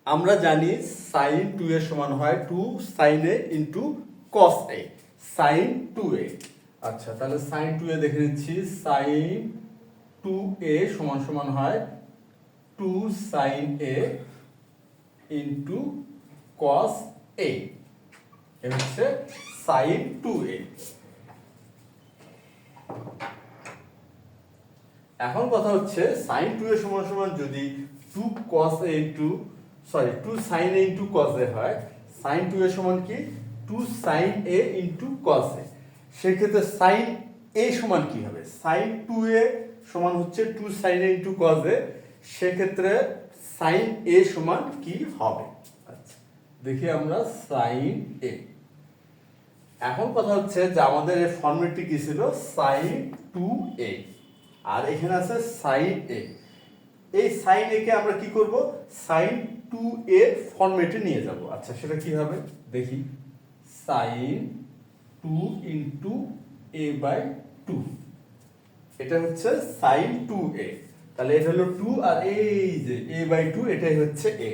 আমরা জানি sign 2a সমান হয় 2 sin a into cos a sine 2a। আচ্ছা, তাহলে সাইন 2a দেখে নিচ্ছি। সাইন 2a সমান সমান হয় 2 sin a into cos a। এ হচ্ছে সাইন 2a। এখন কথা হচ্ছে সাইন 2a সমান সমান যদি 2 cos a into 2 sin a into cos a হয়, সাইন 2a সমান কি 2 sin a into cos a। সেক্ষেত্রে সাইন a সমান কি হবে? সাইন 2a সমান হচ্ছে 2 sin a into cos a। সেক্ষেত্রে সাইন a সমান কি হবে? আচ্ছা, দেখি আমরা সাইন a। এখন কথা হচ্ছে যে আমাদের এই ফর্মেটটি কি ছিল? সাইন 2a, আর এখানে আছে সাইন a। এই সাইন a কে আমরা কি করব? সাইন 2a এর ফরম্যাটে নিয়ে যাব। আচ্ছা, সেটা কি হবে দেখি। সাইন 2 ইনটু a বাই 2, এটা হচ্ছে সাইন 2a। তাহলে এটা হলো 2 আর এই যে a বাই 2 এটাই হচ্ছে a।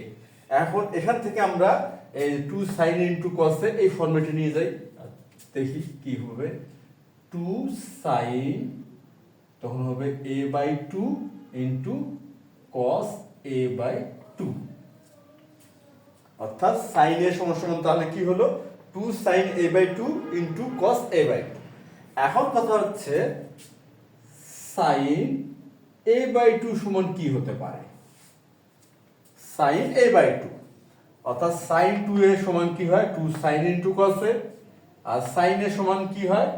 এখন এখান থেকে আমরা এই 2 sin ইনটু cos a এই ফরম্যাটে নিয়ে যাই। দেখি কি হবে। 2 sin তখন হবে a by 2 into cos a by 2, অর্থাৎ sin a সমান সমান তাহলে কি হলো 2 sin a by 2 into cos a by 2। এখন কথা হচ্ছে sin a বাই 2 সমান কি হতে পারে? sin a বাই 2, অর্থাৎ sin 2a সমান কি হয় 2 sin ইন্টু cos a, আর sin a সমান কি হয়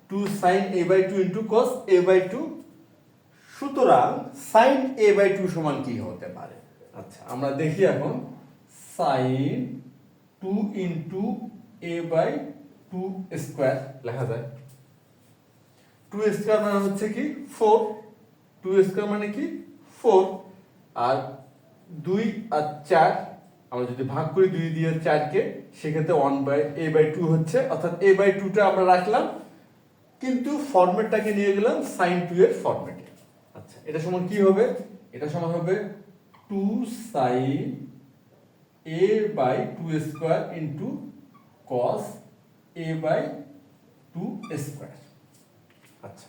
2 sin a by 2 into cos a by 2। সুতরাং sin a বাই 2 সমান কি হতে পারে? আচ্ছা, আমরা দেখি এখন। sin 2 into a by 2 square লেখা যায়। 2 স্কোয়ার মানে হচ্ছে কি 4, 2 স্কোয়ার মানে কি 4, আর 2 আর 4 আমরা যদি ভাগ করি 2 দিয়ে 4 কে, সেক্ষেত্রে 1 বাই a বাই 2 হচ্ছে, অর্থাৎ a বাই 2 টা আমরা রাখলাম কিন্তু ফরম্যাটটাকে নিয়ে গেলাম sin 2 এর ফরম্যাটে। আচ্ছা, এটা সমান কি হবে? এটা সমান হবে 2 sin a by 2 square into cos a by 2 square. আচ্ছা,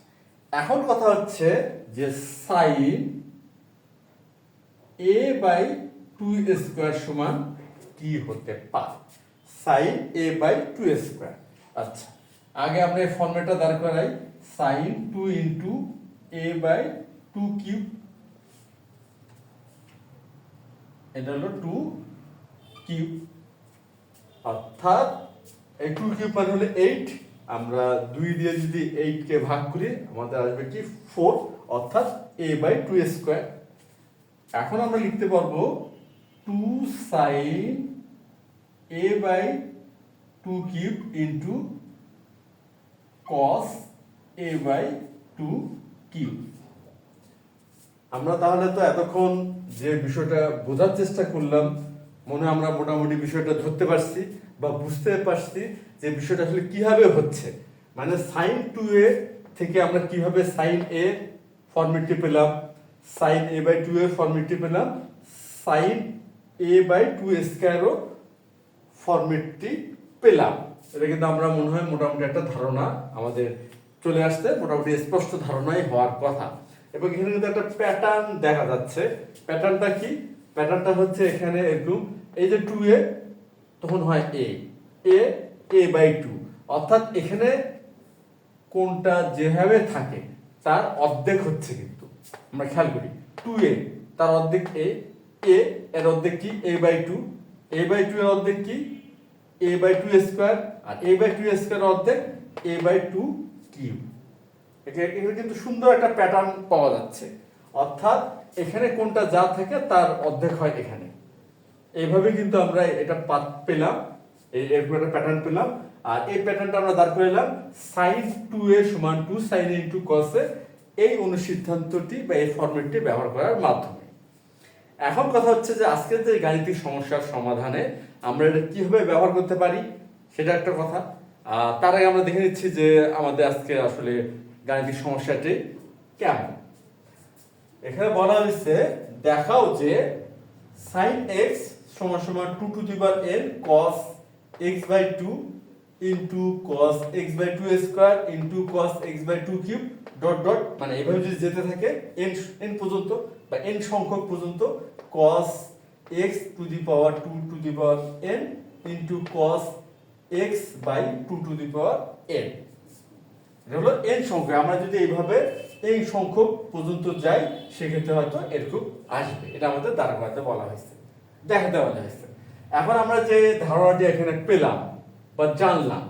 এখন কথা হচ্ছে যে sin a বাই 2 স্কোয়ার সমান কি হতে পারে? sin a by 2 square. আচ্ছা, আগে আমরা এই ফর্মুলাটা দাঁড় করাই। sin 2 into a by 2 cube, এটা হলো 2 কিউব, অর্থাৎ এই 2 কিউব মানে হলো 8। আমরা 2 দিয়ে যদি 8 কে ভাগ করি আমাদের আসবে কি 4, অর্থাৎ a বাই 2 স্কোয়ার। এখন আমরা লিখতে পারবো 2 sin a by 2 cube into cos a by 2 cube. আমরা তাহলে তো এতক্ষণ যে বিষয়টা বোঝার চেষ্টা করলাম, মনে আমরা মোটামুটি বিষয়টা ধরতে পারছি বা বুঝতে পারছি যে বিষয়টা আসলে কিভাবে হচ্ছে। মানে sin 2a থেকে আমরা কিভাবে sin a ফর্মেটটি পেলাম, sin a বাই 2 এর ফর্মেটটি পেলাম, sin a বাই 2 স্কয়ারও ফর্মেটটি পেলাম। এটা কিন্তু আমরা মনে হয় মোটামুটি একটা ধারণা আমাদের চলে আসতে, মোটামুটি স্পষ্ট ধারণাই হওয়ার কথা। এবং এখানে কিন্তু একটা প্যাটার্ন দেখা যাচ্ছে। প্যাটার্নটা কি? প্যাটার্নটা হচ্ছে এখানে একটু এই যে 2a তখন হয় a বাই 2, অর্থাৎ এখানে কোনটা যেভাবে থাকে তার অর্ধেক হচ্ছে, কিন্তু আমরা খেয়াল করি 2a তার অর্ধেক a এর অর্ধেক কি a বাই 2 এর অর্ধেক কি a বাই 2 স্কয়ার, আর a বাই 2 স্কয়ার অর্ধেক a বাই 2 কিউব। এখানে কিন্তু সুন্দর একটা প্যাটার্ন পাওয়া যাচ্ছে, অর্থাৎ এখানে কোনটা যা থাকে তার অর্ধেক হয় এখানে। এইভাবে কিন্তু আমরা এটা পেলাম, এরকম একটা প্যাটার্ন পেলাম। আর এই প্যাটার্নটা আমরা দাঁড় করে এলাম sin 2a সমান 2 sin a into cos a, এই অনুসিদ্ধান্তটি বা এই ফর্মেটটি ব্যবহার করার মাধ্যমে। এখন কথা হচ্ছে যে আজকের যে গাণিতিক সমস্যার সমাধানে আমরা এটা কিভাবে ব্যবহার করতে পারি সেটা একটা কথা। তার আগে আমরা দেখে নিচ্ছি যে আমাদের আজকে আসলে গাণিতিক সমস্যাটি কেমন। এখানে বলা হয়েছে দেখাও যে sin x সমান সমান 2 to the power n cos x by 2 into cos x by 2 square into cos x by 2 cube dot dot, মানে এভাবে যদি যেতে থাকে n পর্যন্ত বা n সংখ্যক পর্যন্ত cos x to the power 2 to the power n into cos x by 2 to the power n। এটা হলো n সংখ্যা। আমরা যদি এইভাবে এই সংখ্যক পর্যন্ত যাই সেক্ষেত্রে হয়তো এরকম আসবে। এটা আমাদের দ্বারকাতে বলা হয়েছে, দেখাতে বলা হয়েছে। এখন আমরা যে ধারণাটি এখানে পেলাম বা জানলাম,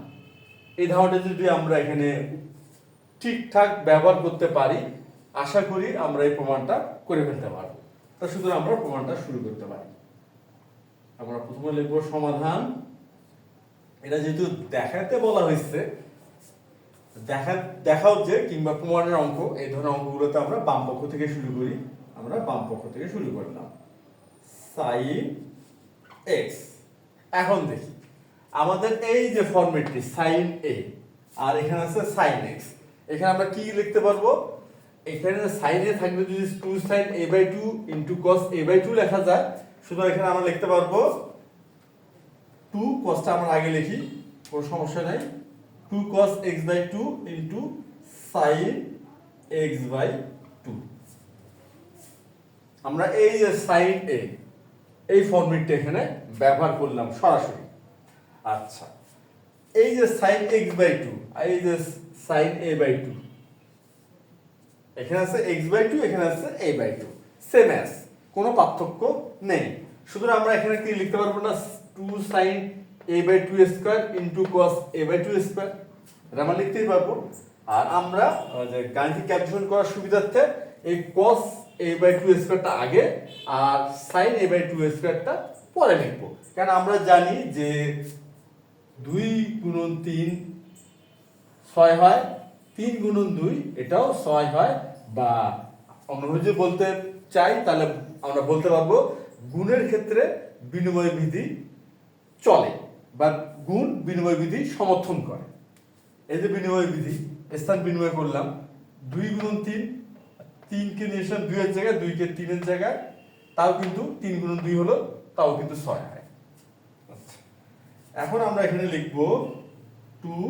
এই ধারণাটা যদি আমরা এখানে ঠিকঠাক ব্যবহার করতে পারি, আশা করি আমরা এই প্রমাণটা করে ফেলতে পারবো। তা সুতরাং আমরা প্রমাণটা শুরু করতে পারি। আমরা প্রথমে লিখব সমাধান। এটা যেহেতু দেখাতে বলা হয়েছে, দেখাও যে কিংবা প্রমাণের অঙ্ক, এই ধরনের অঙ্কগুলোতে আমরা বাম পক্ষ থেকে শুরু করি। আমরা বাম পক্ষ থেকে শুরু করলাম, sin x। এখন দেখি আমাদের এই যে ফরম্যাটটি sin a আর এখানে আছে sin x, এখানে আমরা কি লিখতে পারবো? এখানে sin a থাকলে যদি 2 sin a by 2 into cos a by 2 লেখা যায়, সুতরাং এখানে আমরা লিখতে পারবো 2 cosটা আমরা আগে লিখি, কোনো সমস্যা নাই। 2 cos x by 2 into sin x by 2। আমরা এই যে sin a এই ফরম্যাটটা এখানে ব্যবহার করলাম সরাসরি। আচ্ছা, এই যে sin x বাই 2 আর এই যে sin a বাই 2, এখানে আছে x বাই 2, এখানে আছে a বাই 2, সেম অ্যাজ, কোনো পার্থক্য নেই। সুতরাং আমরা এখানে কি লিখতে পারবো না? 2 sin a by 2 square into cos a by 2 square, এটা আমরা লিখতেই পারবো। আর আমরা যে গাণিতিক ক্যালকুলেশন করার সুবিধার্থে এই cos a বাই 2 স্কয়ারটা আগে আর sin a বাই 2 স্কয়ারটা পরে লিখবো, কারণ আমরা জানি যে 2 গুণন 3 6 হয়, 3 গুণন 2 এটাও 6 হয়, বা অন্যভাবে যদি বলতে চাই তাহলে আমরা বলতে পারবো গুণের ক্ষেত্রে বিনিময় বিধি চলে বা গুণ বিনিময় বিধি সমর্থন করে। এই যে বিনিময় বিধি, স্থান বিনিময় করলাম, 2 গুণন 3, 3 কে নিয়ে আসলাম 2 এর জায়গায়, 2 কে 3 এর জায়গায়, তাও কিন্তু 3 গুণন 2 হলো, তাও কিন্তু 6 হয়। আচ্ছা, এখন আমরা এখানে লিখব 2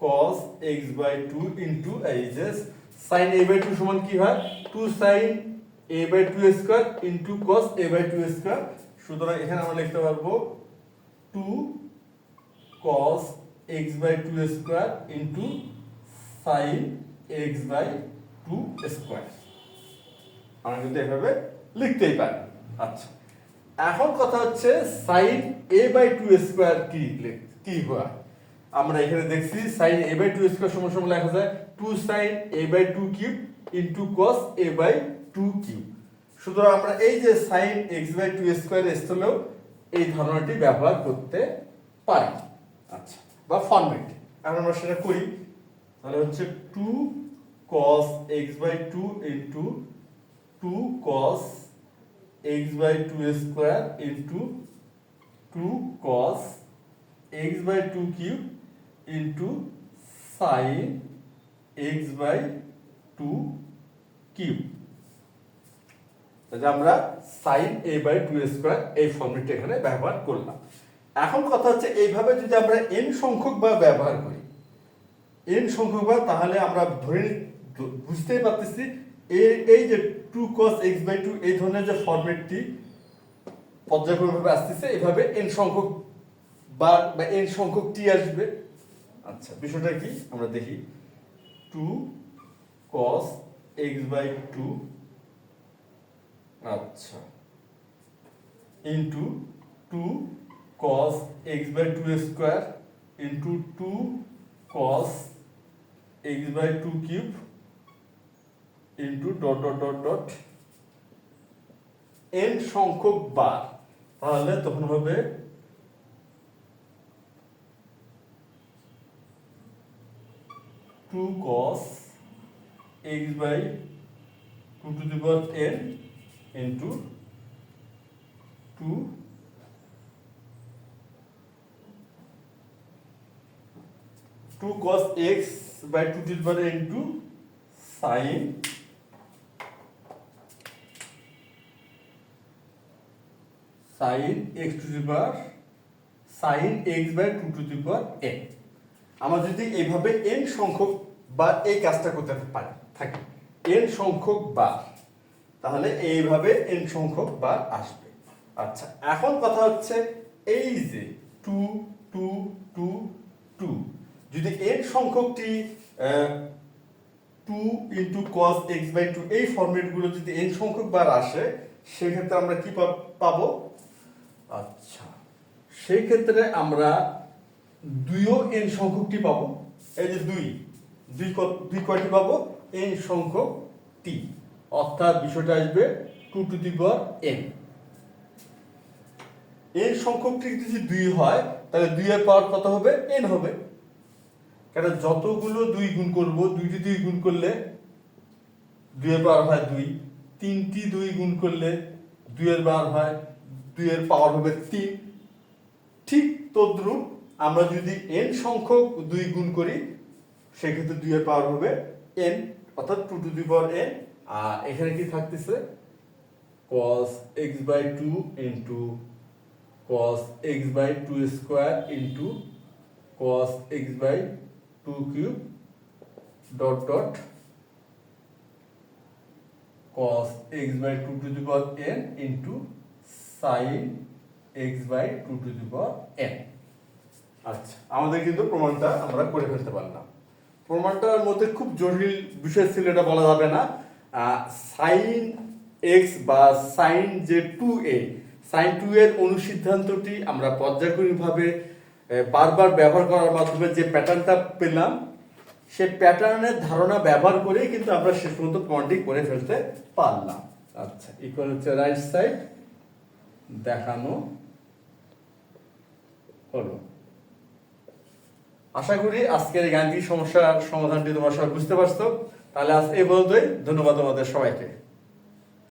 cos x বাই 2 ইনটু এই যে sin a বাই 2 সমান কি হয়? 2 sin a by 2 square into cos a by 2 square. সুতরাং এখানে আমরা লিখতে পারবো 2 cos x by 2 square into sin x by 2 square. আমরা কিন্তু এভাবে লিখতেই পারি। আচ্ছা, এখন কথা হচ্ছে sin a বাই 2 স্কয়ার কি হয়? আমরা এখানে দেখছি sin a বাই 2 স্কয়ার সমান সমান লেখা যায় 2 sin a by 2 cube into cos a by 2 cube. সুতরাং আমরা এই যে sin x বাই 2 স্কয়ার স্থলেও এই ধারণাটি ব্যবহার করতে পারি। আচ্ছা, বা ফরম্যাট। এখন আমরা সেটা করি, তাহলে হচ্ছে 2 cos x by 2 into 2 cos x by 2 square into 2 cos x by 2 cube into sin x by 2 cube. তাহলে আমরা sin a বাই 2 স্কয়ার এই ফর্মুলাটা এখানে ব্যবহার করলাম। এখন কথা হচ্ছে এইভাবে যদি আমরা n সংখ্যক বার ব্যবহার করি, n সংখ্যক বার, তাহলে আমরা ধরে বুঝতেই পারতেছি এই যে 2 cos x বাই 2 এই ধরনের যে ফরম্যাটটি পর্যায়ক্রমিকভাবে আসতেছে, এইভাবে n সংখ্যক বার বা n সংখ্যক টি আসবে। আচ্ছা, বিষয়টা কি আমরা দেখি। 2 cos x বাই 2, আচ্ছা, into 2 cos x by 2 square into 2 cos x by 2 cube into dot dot dot dot n সংখ্যক বার। তাহলে তখন হবে 2 cos x by 2 to the power n into 2 cos x by 2 to the power n into sine x to the power sine x by two to the power n. আমরা যদি এইভাবে N সংখ্যক বার এই কাজটা করতে পারি থাকি এন সংখ্যক বার, তাহলে এইভাবে এন সংখ্যক বার আসবে। আচ্ছা, এখন কথা হচ্ছে এই যে টু টু টু টু, যদি এন সংখ্যকটি 2 into cos x by two এই ফরম্যাটগুলো যদি এন সংখ্যক বার আসে, সেক্ষেত্রে আমরা কি পাবো? আচ্ছা, সেই ক্ষেত্রে আমরা দুইও এন সংখ্যকটি পাবো। এই যে দুই কয়টি পাবো? এন সংখ্যক টি, অর্থাৎ বিষয়টা আসবে two to the power n. N সংখ্যকটি যদি 2 হয় তাহলে 2 এর পাওয়ার কত হবে? এন হবে। কারণ যতগুলো 2 গুণ করব, 2টি 2 গুণ করলে 2 এর পাওয়ার হয় 2, 3টি 2 গুণ করলে 2 এর পাওয়ার হয় 2 এর পাওয়ার হবে 3। ঠিক তদ্রূপ আমরা যদি n সংখ্যক 2 গুণ করি, সেক্ষেত্রে 2 এর পাওয়ার হবে n, অর্থাৎ 2 টু দি পাওয়ার n। আর এখানে কি থাকতেছে? cos x by 2 into cos x by 2 square into cos x by 2 cube dot dot cos x by 2 to the power n into sin x by 2 to the power n। আচ্ছা, আমাদের কিন্তু প্রমাণটা আমরা করে ফেলতে পারলাম। প্রমাণটার মধ্যে খুব জটিল বিষয় ছিল এটা বলা যাবে না। সাইন এক্স বা সাইন যে 2a, সাইন 2 এর অনুসিদ্ধান্তটি আমরা পর্যায়ক্রমিকভাবে বারবার ব্যবহার করার মাধ্যমে যে প্যাটার্নটা পেলাম, সেই প্যাটার্নের ধারণা ব্যবহার করেই কিন্তু আমরা শেষ পর্যন্ত প্রমাণটি করে ফেলতে পারলাম। আচ্ছা, ইকুয়াল হচ্ছে রাইট সাইড দেখানো হলো। আশা করি আজকের এই গাণিতিক সমস্যার সমাধানটি তোমরা সবাই বুঝতে পারছো। তাহলে আজ এই পর্যন্তই। ধন্যবাদ তোমাদের সবাইকে।